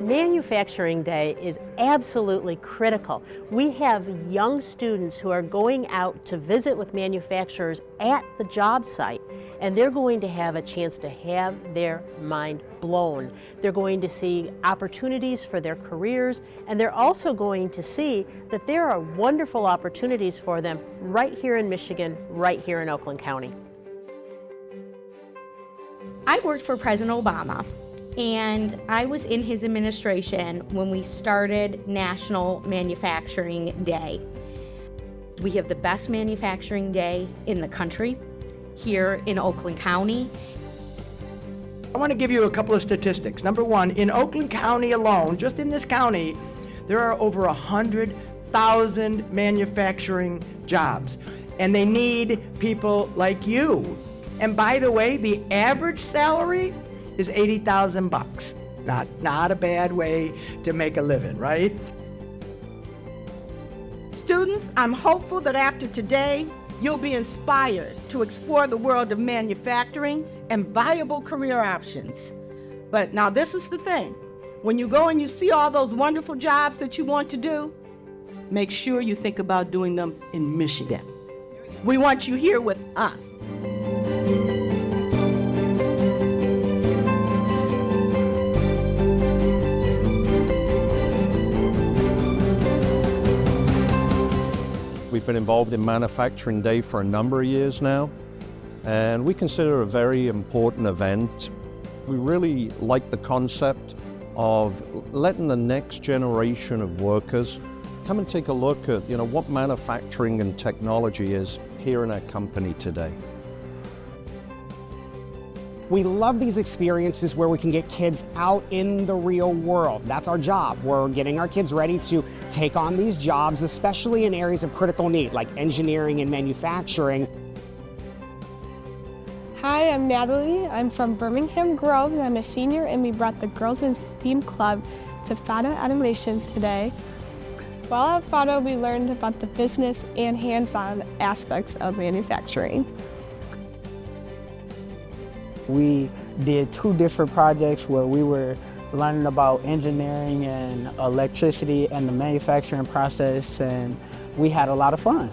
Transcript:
Manufacturing Day is absolutely critical. We have young students who are going out to visit with manufacturers at the job site, and they're going to have a chance to have their mind blown. They're going to see opportunities for their careers, and they're also going to see that there are wonderful opportunities for them right here in Michigan, right here in Oakland County. I worked for President Obama, and I was in his administration when we started National Manufacturing Day. We have the best manufacturing day in the country here in Oakland County. I want to give you a couple of statistics. Number one, in Oakland County alone, just in this county, there are over 100,000 manufacturing jobs, and they need people like you. And by the way, the average salary is $80,000. Not a bad way to make a living, right? Students, I'm hopeful that after today, you'll be inspired to explore the world of manufacturing and viable career options. But now this is the thing. When you go and you see all those wonderful jobs that you want to do, make sure you think about doing them in Michigan. We want you here with us. We've been involved in Manufacturing Day for a number of years now, and we consider it a very important event. We really like the concept of letting the next generation of workers come and take a look at, what manufacturing and technology is here in our company today. We love these experiences where we can get kids out in the real world. That's our job. We're getting our kids ready to take on these jobs, especially in areas of critical need, like engineering and manufacturing. Hi, I'm Natalie. I'm from Birmingham Groves. I'm a senior, and we brought the Girls in STEAM Club to FATA Animations today. While at FATA, we learned about the business and hands-on aspects of manufacturing. We did 2 different projects where we were learning about engineering and electricity and the manufacturing process, and we had a lot of fun.